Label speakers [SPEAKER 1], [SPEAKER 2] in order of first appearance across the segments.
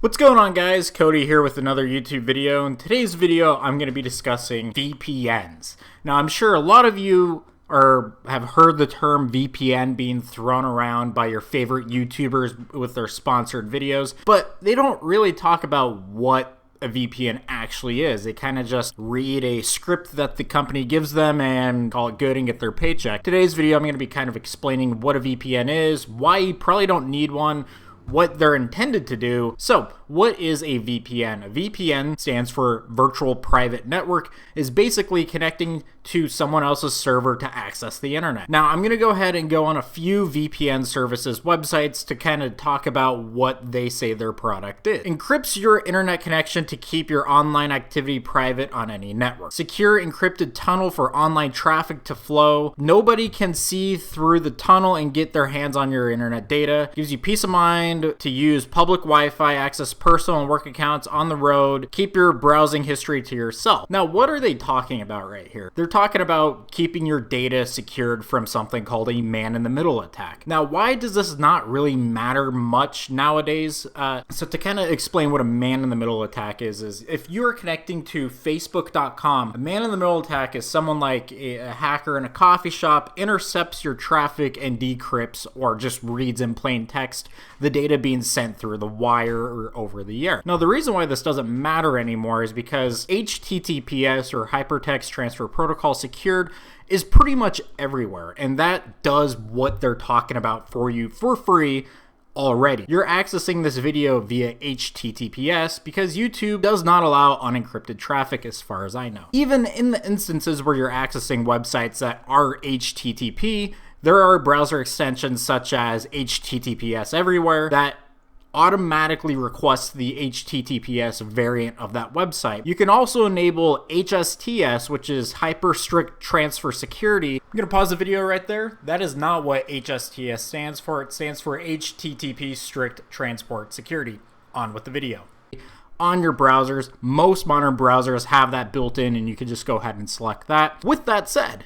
[SPEAKER 1] What's going on, guys? Cody here with another YouTube video. In today's video, I'm going to be discussing VPNs. Now, I'm sure a lot of you have heard the term VPN being thrown around by your favorite YouTubers with their sponsored videos, but they don't really talk about what a VPN actually is. They kind of just read a script that the company gives them and call it good and get their paycheck. Today's video, I'm going to be kind of explaining what a VPN is, why you probably don't need one, what they're intended to do. So, what is a VPN? A VPN stands for Virtual Private Network, is basically connecting to someone else's server to access the internet. Now, I'm going to go ahead and go on a few VPN services websites to kind of talk about what they say their product is. Encrypts your internet connection to keep your online activity private on any network. Secure encrypted tunnel for online traffic to flow. Nobody can see through the tunnel and get their hands on your internet data. Gives you peace of mind to use public Wi-Fi, access personal and work accounts on the road, keep your browsing history to yourself. Now, what are they talking about right here? They're talking about keeping your data secured from something called a man-in-the-middle attack. Now, why does this not really matter much nowadays? So to kind of explain what a man-in-the-middle attack is if you're connecting to Facebook.com, a man-in-the-middle attack is someone like a hacker in a coffee shop intercepts your traffic and decrypts or just reads in plain text the data being sent through the wire or over the air. Now, the reason why this doesn't matter anymore is because HTTPS or Hypertext Transfer Protocol secured is pretty much everywhere, and that does what they're talking about for you for free already. You're accessing this video via HTTPS because YouTube does not allow unencrypted traffic as far as I know. Even in the instances where you're accessing websites that are HTTP, there are browser extensions such as HTTPS Everywhere that automatically requests the HTTPS variant of that website. You can also enable HSTS, which is Hyper Strict Transfer Security. I'm going to pause the video right there. That is not what HSTS stands for. It stands for HTTP Strict Transport Security. On with the video. On your browsers, most modern browsers have that built in, and you can just go ahead and select that. With that said,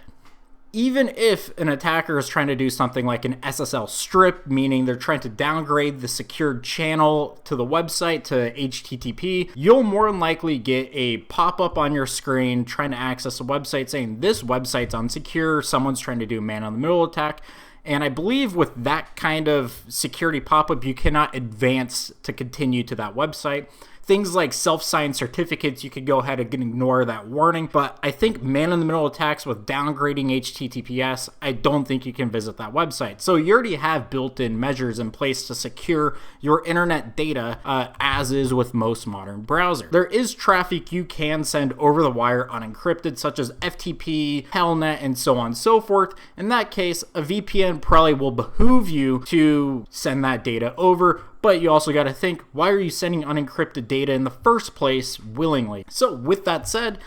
[SPEAKER 1] even if an attacker is trying to do something like an SSL strip, meaning they're trying to downgrade the secured channel to the website to HTTP, you'll more than likely get a pop-up on your screen trying to access a website saying this website's unsecure, someone's trying to do a man-in-the-middle attack. And I believe with that kind of security pop-up, you cannot advance to continue to that website. Things like self-signed certificates, you could go ahead and ignore that warning. But I think man-in-the-middle attacks with downgrading HTTPS, I don't think you can visit that website. So you already have built-in measures in place to secure your internet data, as is with most modern browsers. There is traffic you can send over the wire unencrypted, such as FTP, Telnet, and so on and so forth. In that case, a VPN probably will behoove you to send that data over. But you also got to think, why are you sending unencrypted data in the first place willingly? So with that said,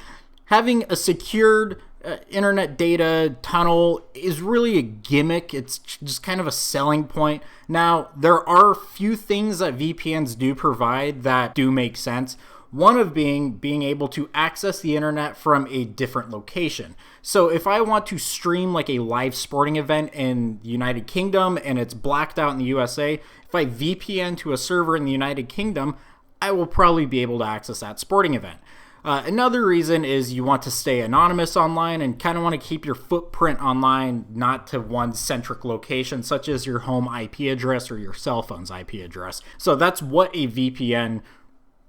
[SPEAKER 1] having a secured internet data tunnel is really a gimmick. It's just kind of a selling point. Now, there are a few things that VPNs do provide that do make sense. One of being able to access the internet from a different location. So if I want to stream like a live sporting event in the United Kingdom and it's blacked out in the USA, if I VPN to a server in the United Kingdom, I will probably be able to access that sporting event. Another reason is you want to stay anonymous online and kind of want to keep your footprint online not to one centric location, such as your home IP address or your cell phone's IP address. So that's what a VPN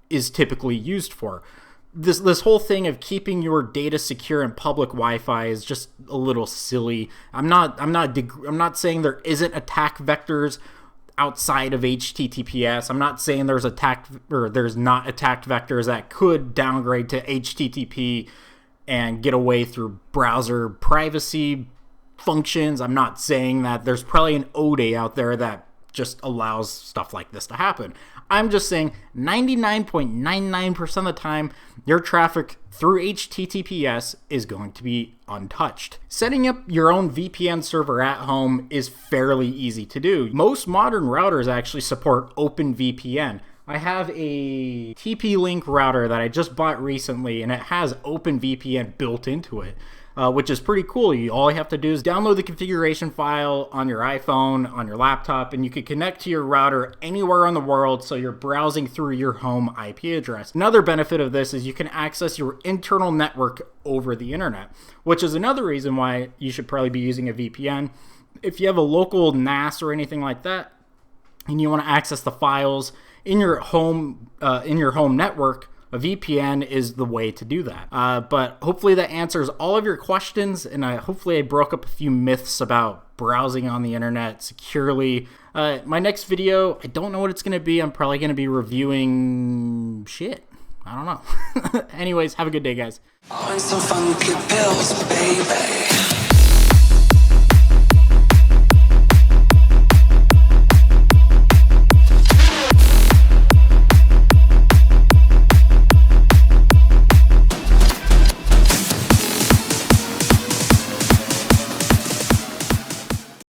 [SPEAKER 1] is typically used for. This whole thing of keeping your data secure in public Wi-Fi is just a little silly. I'm not saying there isn't attack vectors outside of HTTPS. I'm not saying there's not attack vectors that could downgrade to HTTP and get away through browser privacy functions. I'm not saying that there's probably an ODE out there that just allows stuff like this to happen. I'm just saying 99.99% of the time, your traffic through HTTPS is going to be untouched. Setting up your own VPN server at home is fairly easy to do. Most modern routers actually support OpenVPN. I have a TP-Link router that I just bought recently, and it has OpenVPN built into it. which is pretty cool. All you have to do is download the configuration file on your iPhone, on your laptop, and you can connect to your router anywhere in the world, so you're browsing through your home IP address. Another benefit of this is you can access your internal network over the internet, which is another reason why you should probably be using a VPN. If you have a local NAS or anything like that, and you want to access the files in your home network, a VPN is the way to do that. But hopefully that answers all of your questions, and hopefully I broke up a few myths about browsing on the internet securely. My next video, I don't know what it's going to be. I'm probably going to be reviewing shit. I don't know. Anyways, have a good day, guys.
[SPEAKER 2] On some funky pills, baby.